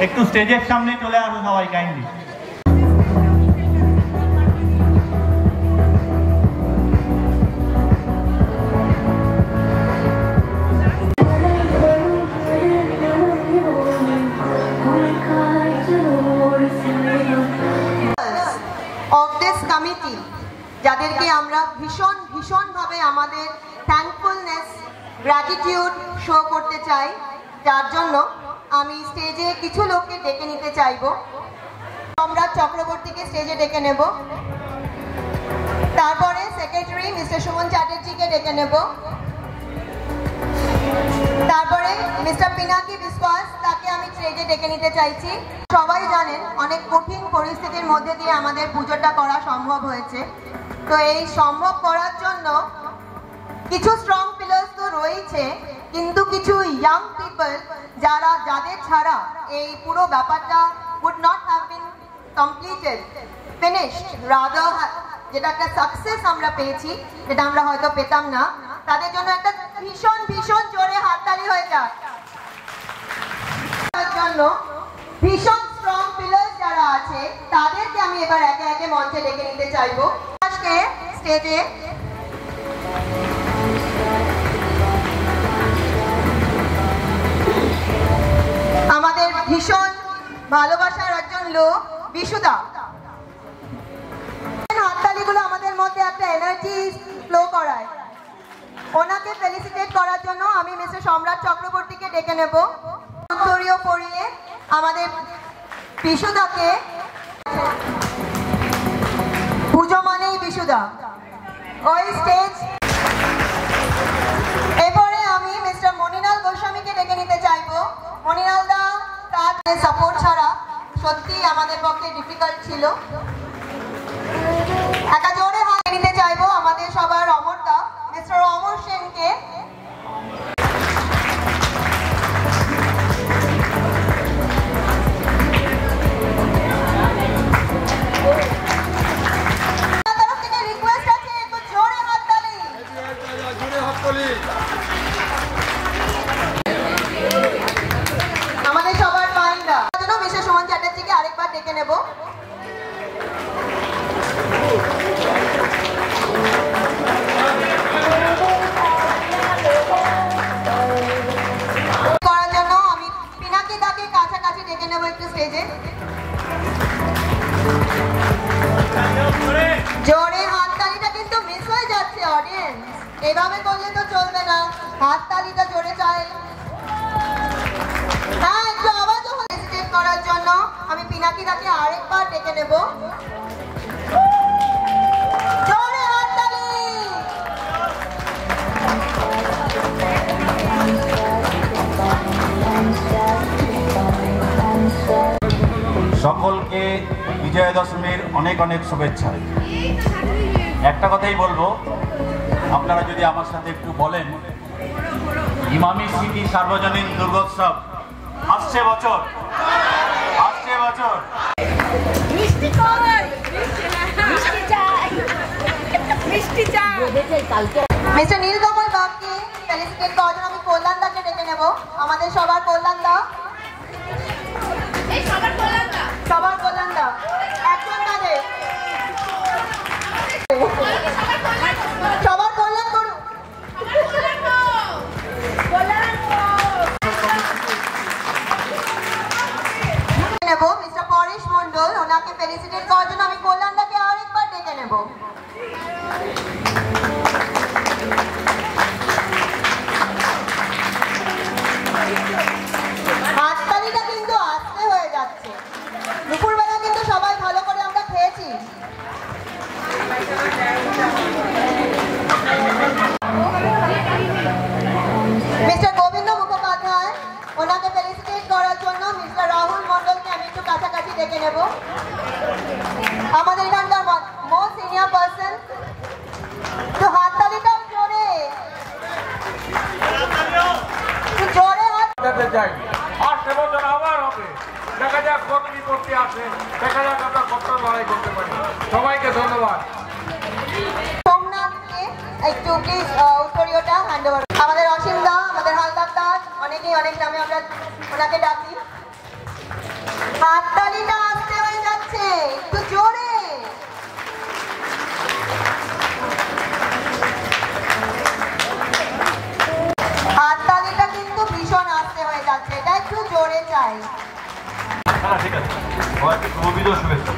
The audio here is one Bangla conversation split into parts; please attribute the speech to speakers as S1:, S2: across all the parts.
S1: একটু স্টেজের সামনে চলে আসো সবাই কাইন্ডলি।
S2: of this committee যাদেরকে আমরা ভীষণ ভাবে আমাদের থ্যাঙ্কফুলনেস গ্র্যাটিটিউড শো করতে চাই, যার জন্য আমি স্টেজে কিছু লোককে ডেকে নিতে চাইবো। সম্রাট চক্রবর্তীকে স্টেজে ডেকে নেব, তারপরে সেক্রেটারি মিস্টার সুমন চ্যাটার্জিকে ডেকে নেব, তারপরে মিস্টার পিনাকি বিশ্বাস তাকে আমি স্টেজে ডেকে নিতে চাইছি। সবাই জানেন অনেক কঠিন পরিস্থিতির মধ্যে দিয়ে আমাদের পুজোটা করা সম্ভব হয়েছে। তো এই সম্ভব করার জন্য কিছু স্ট্রং পিলার্স তো রয়েছে, কিন্তু কিছু ইয়াং পিপল যাদের ছাড়া এই পুরো ব্যাপারটা would not have been completed, finished, rather যেটা একটা সাকসেস আমরা পেয়েছি, যেটা আমরা হয়তো পেতাম না, তাদের জন্য একটা ভীষণ ভীষণ জোরে হাততালি হয়ে যাক। তার জন্য ভীষণ স্ট্রং পিলার্স যারা আছে তাদেরকে আমি এবার একে একে মঞ্চে ডেকে নিতে চাইবো। আজকে স্টেজে আমাদের ভীষণ ভালোবাসার একজন লোক বিশুদা, হাততালিগুলো আমাদের মধ্যে একটা এনার্জি ফ্লো করায়। ওনাকে ফেলিসিটেট করার জন্য আমি মিস্টার সম্রাট চক্রবর্তীকে ডেকে নেব। উত্তরীয় পরিয়ে আমাদের বিশুদাকে, পুজো মানেই বিশুদা, ওই স্টেজ। এরপরে আমি মিস্টার মনিলাল গোস্বামীকে ডেকে নিতে চাইবো। মনিলাল দা তার সাপোর্ট ছাড়া সত্যি আমাদের পক্ষে ডিফিকাল্ট ছিল। একা জোরে হাত নিতে চাইবো আমাদের সবার অমর দা, মিস্টার অমর সেনকে। তরফ থেকে রিকোয়েস্ট আছে একটু জোরে হাততালি। আমাদের সবার মাইন্ডা জন্য মিস্টার সুমন চ্যাটার্জিকে আরেকবার ডেকে নেব। করার জন্য আমি পিনাকি দাকে কাছাকাছি ডেকে নেব একটু স্টেজে। জোরে হাততালিটা কিন্তু মিস হয়ে যাচ্ছে অডিয়েন্স, এভাবে করলে তো চলবে না, হাততালিটা জোরে চাই। হ্যাঁ, একটু আওয়াজও হেজিটেট করার জন্য আমি পিনাকি দাকে আরেকবার ডেকে নেব। জোরে হাততালি।
S1: সকলকে বিজয়া দশমীর অনেক অনেক শুভেচ্ছা। একটা কথাই বলবো, আপনারা যদি আমার সাথে একটু বলেন, ইমামি সিটি সার্বজনীন দুর্গোৎসব আসছে বছর, আসছে বছর।
S2: মিস্টার নীলকমল বাগকে ফেলিসিটেট করার জন্য আমি কল্যাণ দাকে ডেকে নেব। আমাদের সবার কল্যাণ দা, সবার কল্যাণ দা একজন কাজে সবার কল্যাণ করুন। নেব মিস্টার পরেশ মন্ডল, ওনাকে ফেলিসিটেট করার জন্য আমি কল্যাণ দাকে আরেকবার ডেকে নেব। হাততালিটা কিন্তু আস্তে হয়ে যাচ্ছে, দুপুরবেলা কিন্তু সবাই ভালো করে আমরা খেয়েছি। মিস্টার গোবিন্দ মুখোপাধ্যায়, ওনাকে ফেলিসিটেট করার জন্য মিস্টার রাহুল মন্ডলকে আমি একটু কাছাকাছি ডেকে নেব। আমাদের এখানকার মোস্ট সিনিয়র পার্সন। তো হাততালিটা জোরে জোরে হাত
S3: চাই। আর সে বছর আবার হবে, দেখা যাক কত কি করতে আসে, দেখা যাক আমরা কত লড়াই করতে পারি। সবাইকে ধন্যবাদ।
S2: সোমনাথকে একটু প্লিজ উত্তরীয়টা হ্যান্ড ওভার। আমাদের অসীম দা, আমাদের হালদার দা, অনেকেই অনেক নামে আমরা ওনাকে ডাকি। হাততালিটা আসতে হয়ে যাচ্ছে, একটু জোরে। হাততালিটা কিন্তু ভীষণ আসতে হয়ে যাচ্ছে, এটা একটু জোরে চাই।
S1: হ্যাঁ, ঠিক আছে, সবাইকে শুভবিদ শুভেচ্ছা।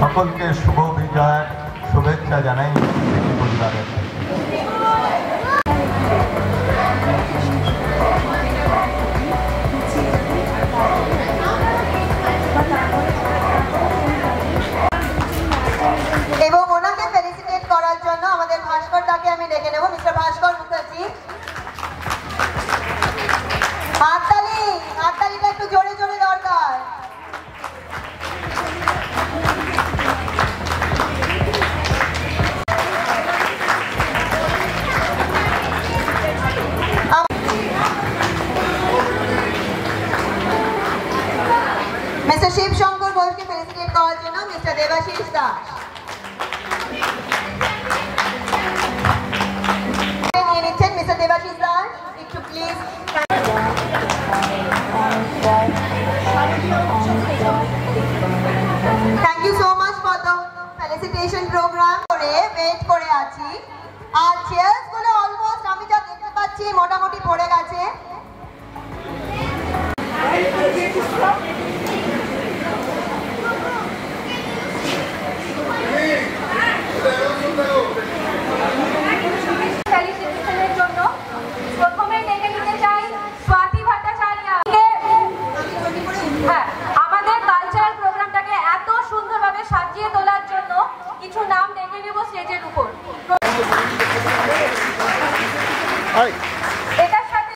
S4: সকলকে শুভ বিজয়ের শুভেচ্ছা জানাই পরিবারের।
S2: এবং ওনাকে ফেলিসিটেট করার জন্য আমাদের ভাস্কর দাকে আমি ডেকে নেব। মিস্টার ভাস্কর মুখার্জি, হাততালিটা একটু জোরে জোরে দরকার। আর চেয়ার্স গুলো অলমোস্ট আমি যা দেখতে পাচ্ছি মোটামুটি পড়ে গেছে।
S5: আমাদের কালচারাল প্রোগ্রামটাকে এত সুন্দরভাবে সাজিয়ে তোলার জন্য কিছু নাম ডেকে নেব স্টেজের উপর। এটার সাথে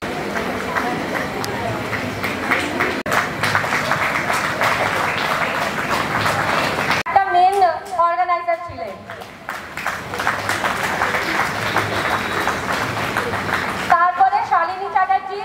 S5: একটা মেন অর্গানাইজার ছিলেন। তারপরে শালিনী চ্যাটার্জি,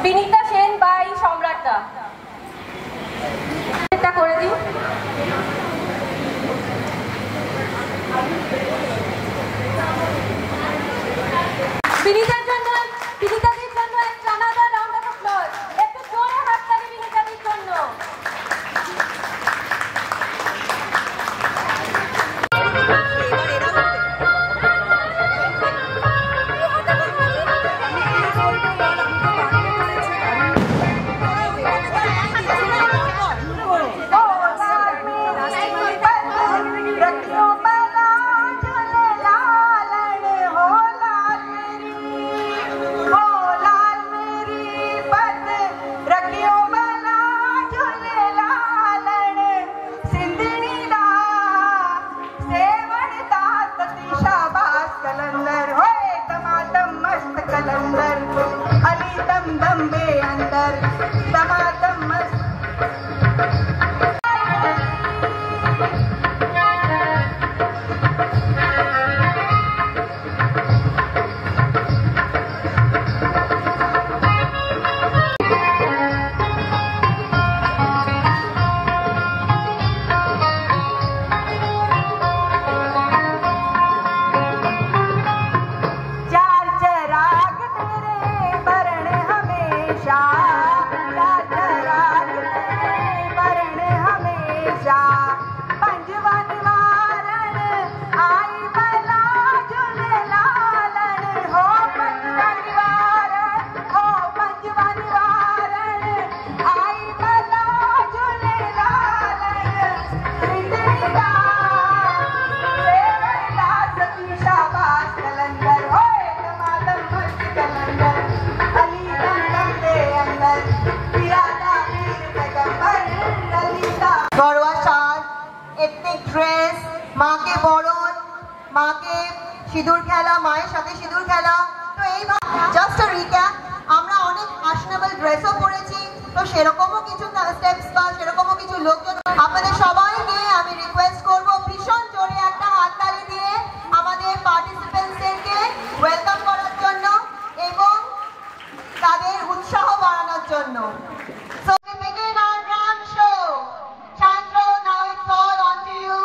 S5: বিনীতা সেন বাই সম্রাটদা এটা করে দিই। বিনীতাদের জন্য এক জানাজার রাউন্ড অফ অ্যাপ্লজ। একটু জোরে হাততালি বিনীতাদের জন্য।
S2: মাকে বরণ, মাকে সিঁদুর খেলা, মায়ের সাথে সিঁদুর খেলা। তো এই জাস্ট আ রিক্যাপ, আমরা অনেক ফ্যাশনেবল ড্রেসও পরেছি। তো সেরকমও কিছু স্টেপস বা সেরকমও কিছু লোকজন। আপনাদের সবাইকে আমি রিকোয়েস্ট করব ভীষণ জোরে একটা হাততালি দিয়ে আমাদের পার্টিসিপেন্টসদেরকে ওয়েলকাম করার জন্য এবং তাদের উৎসাহ বাড়ানোর জন্য। So we begin our grand show. Chandra, now it's all on to you.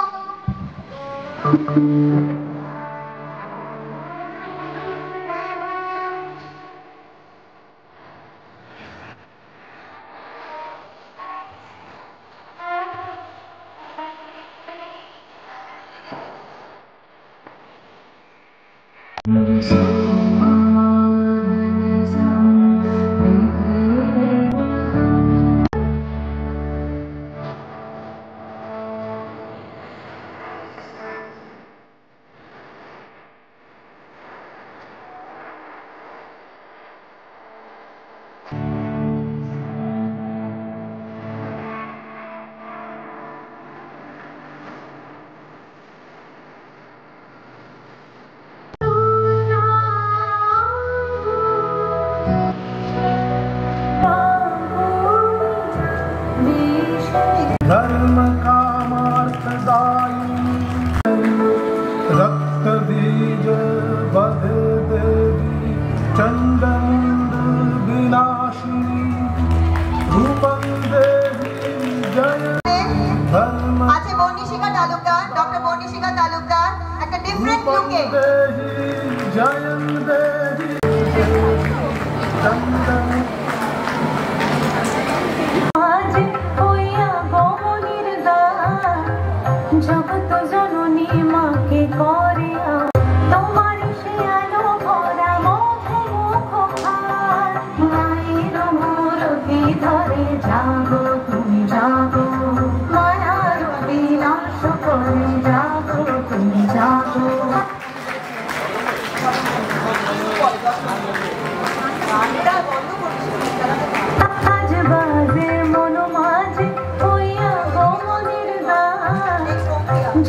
S2: মনীষিকা Talukdar একটা ডিফারেন্ট লুকে।
S6: জগত জননী মাকে করে তোমার সে আলো ভরা মুখ মুখ ভার মায়ের মূরতি ধরে জাগো তুমি জাগো মায়ার বিনাশ করে জাগো তুমি জাগো। আজ বাজে মন মাঝে হইয়া গমনের গান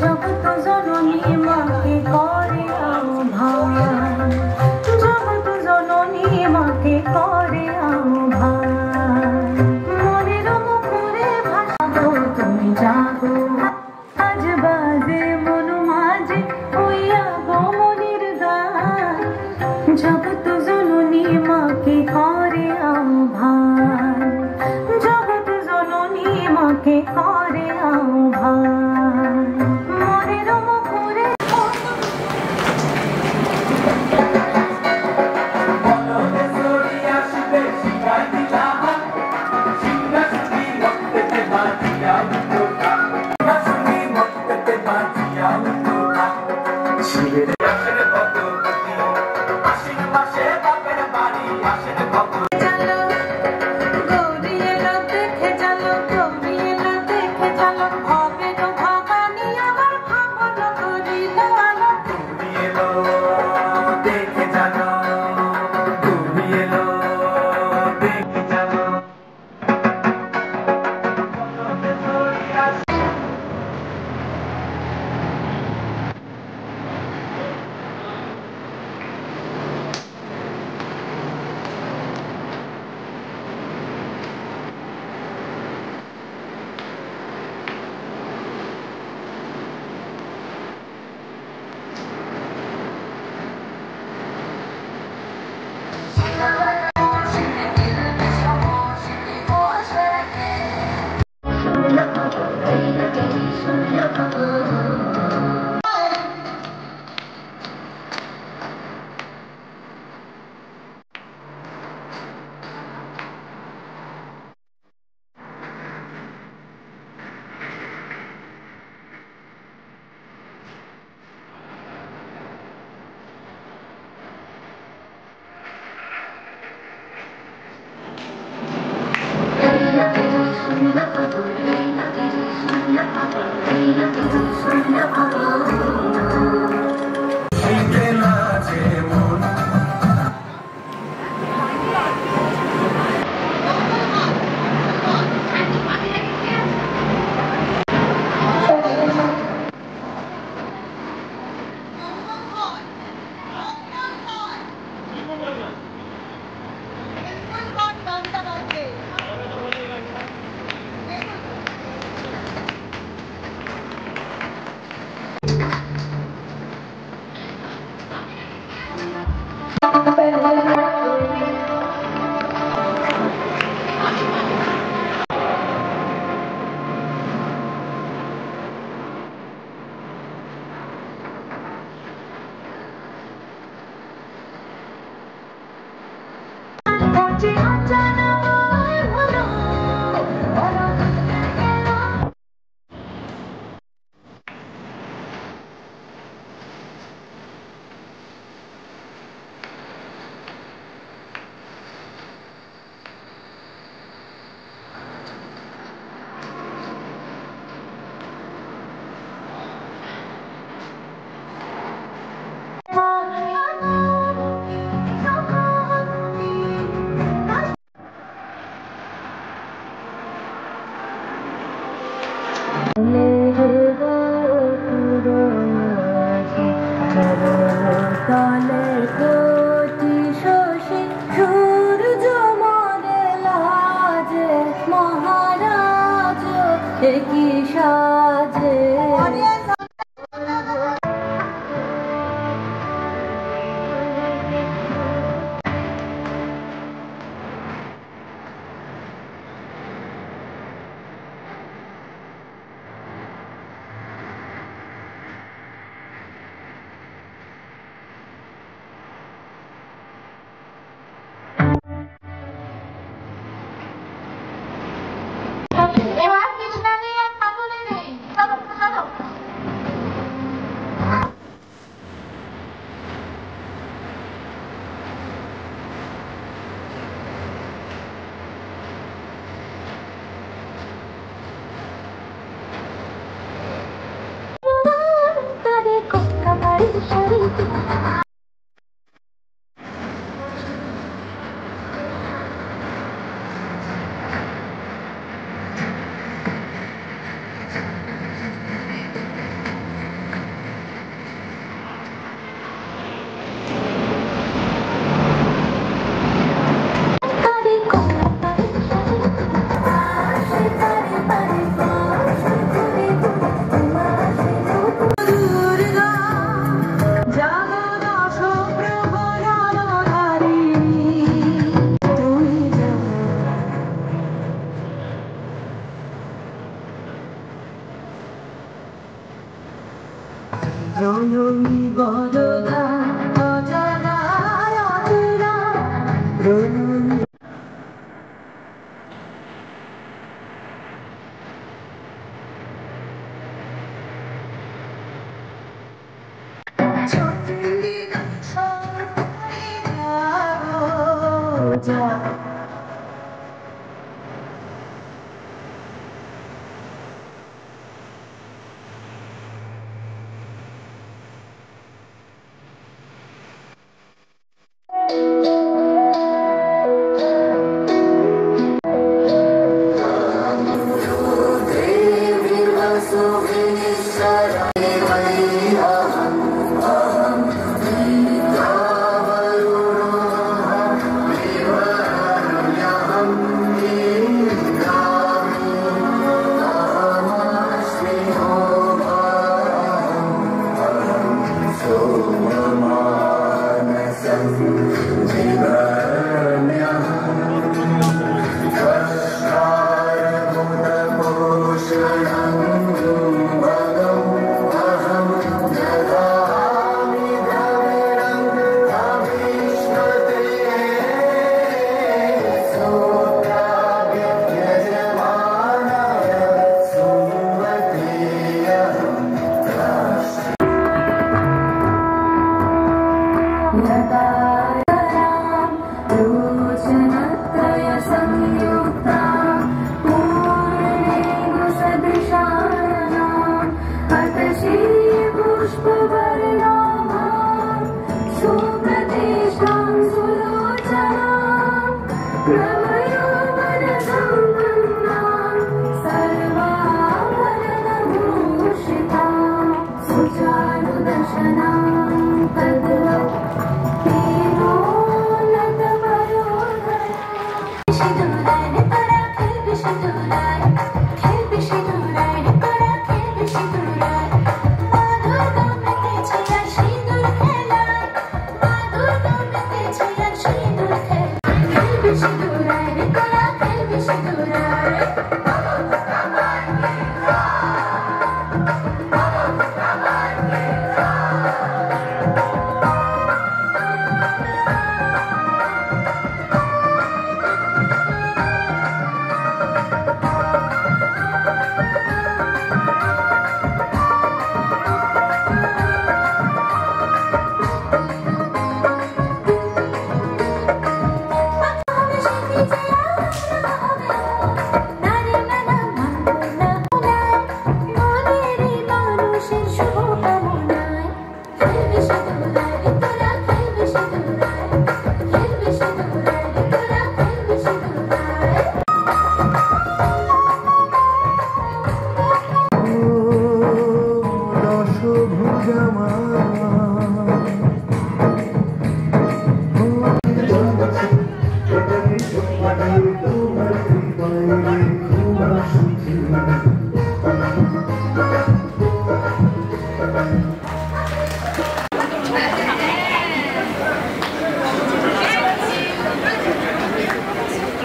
S6: জগত জননী মাকে করে আহ্বান জগত জননী মাকে করে আহ্বান মনের মুখরে ভাসাবো তুমি জাগো। আজ বাজে মন মাঝে হইয়া গমনের গান জগত জননী মাকে করে আহ্বান জগত জননী মাকে করে আহ্বান মনের মুখরে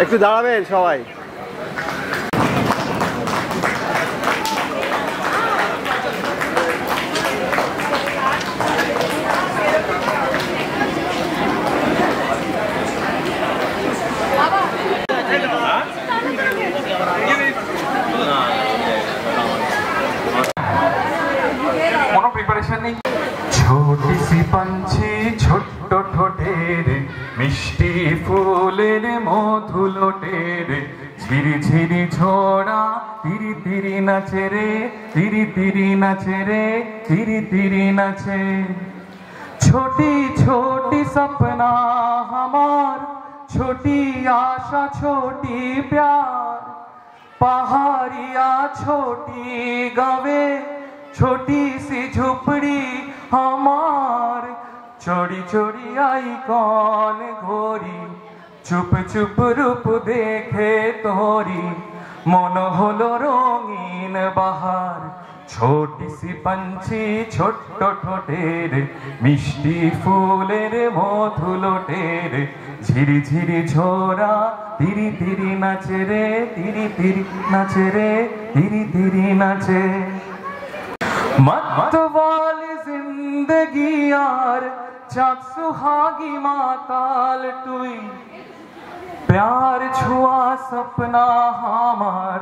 S7: একটু দাঁড়াবেন সবাই।
S3: কোনো প্রিপারেশন নেই। ছোটি সি পাঞ্ছি ছোট্ট ঠোঁটের মিষ্টি ফুলের মধু লোটের ঝিরি ঝিরি ঝোড়া তিরি তিরি নাচে রে তিরি তিরি নাচে রে তিরি তিরি নাচে।
S8: छोटी छोटी सपना हमार, छोटी आशा छोटी प्यार, पहाड़िया छोटी गावे, छोटी सी झुपड़ी हमार, चोरी चोरी आई कौन घोरी, चुप चुप रूप देखे तोरी, मन हलो रंगीन बहार, छोटी सी पंछी छोट्टो ठोटेर, मिष्टि फुलेर मधु लोटेर, झिरी झिरी झोरा तिरी तिरी नाचे रे, तिरी तिरी नाचे रे, तिरी तिरी नाचे। मत वाली जिंदगी यार, चाँद सुहागी माताल टुई, प्यार छुआ सपना हमार,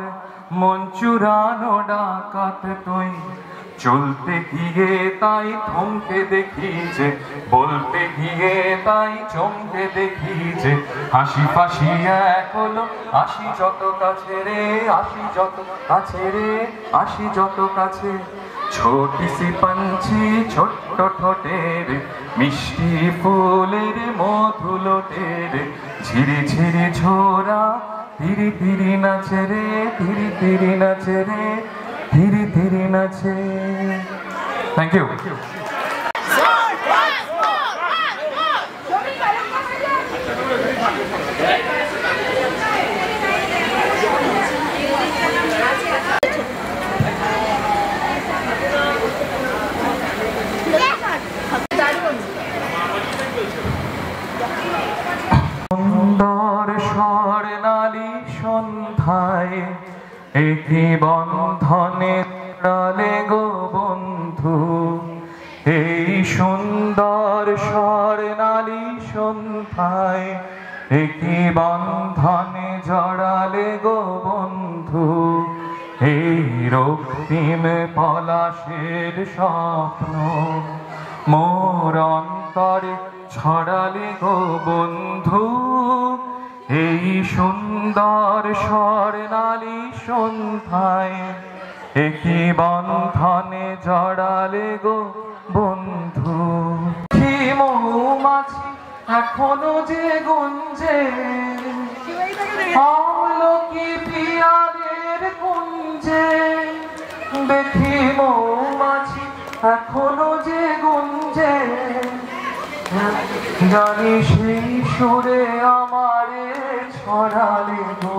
S8: मन चुरानो डाकात तुई, चलते गिये ताई थमके देखी जे, बोलते गिये ताई चमके देखी जे, हासि फासि एक हलो आसि जत काछे रे, आसि जत काछे रे, आसि जत काछे। छोटी सी पंछी छोट्टो ठोटेर, मिष्टि फुलेर मधु लोटेर, झिरी झिरी झोरा तिरी तिरी नाचे रे, तिरी तिरी नाचे रे, तिरी तिरी नाचे। Thank you. সুন্দর স্বর্ণালী সন্ধ্যায় একই বন্ধনে ডালে গো বন্ধু, এই সুন্দর স্বর্ণালী সন্ধ্যায় একই বন্ধনে জড়ালে গো বন্ধু, এই রক্তিম পলাশের স্বপ্ন মোর অন্তরে ছড়ালে গো বন্ধু, এই সুন্দর স্বর্ণালী সন্ধ্যায় একই বন্ধনে জড়ালে গো বন্ধু। কি মৌমাছি এখনো যে গুঞ্জে, আমলকি পিয়ারের কুঞ্জে, দেখি মৌমাছি এখনো যে গুঞ্জে, জানি সেই সুরে আমারে ছড়ালে গো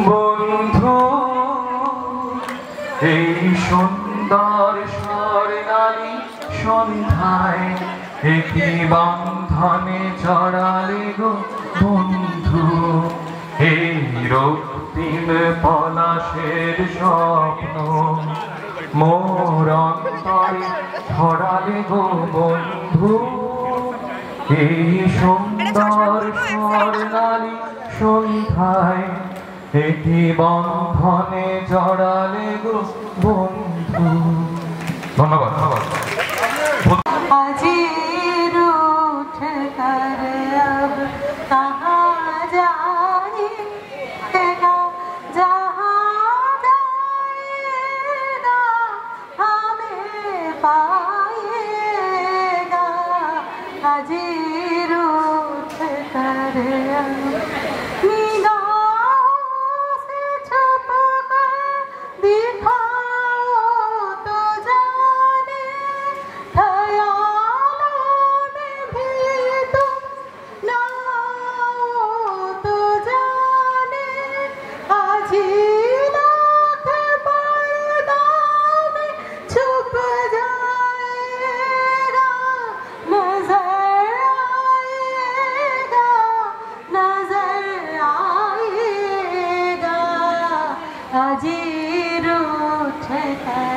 S8: বন্ধু, এই সুন্দর স্বর্ণালী সন্ধ্যায় একই বন্ধনে জড়ালে গো বন্ধু, এই রক্তিম পলাশের স্বপ্ন মোর অন্তরে ছড়ালে গো বন্ধু, এই সুন্দর স্বর্ণালী সন্ধ্যায় একই বন্ধনে জড়ালে গো বন্ধু। ধন্যবাদ ধন্যবাদ।
S6: हाजिर उठ कर अब कहाँ जाएगा, जहाँ जाएगा हमें पाएगा, हाजिर उठ कर अब निगाहों से छुप कर दिखाओ तो जाने, ख्यालों में भी तुम ना आओ तो जाने, आज ही लाख पर्दा में छुप जाएगा, नजर आएगा, नजर आएगा, हाजिर उठ कर।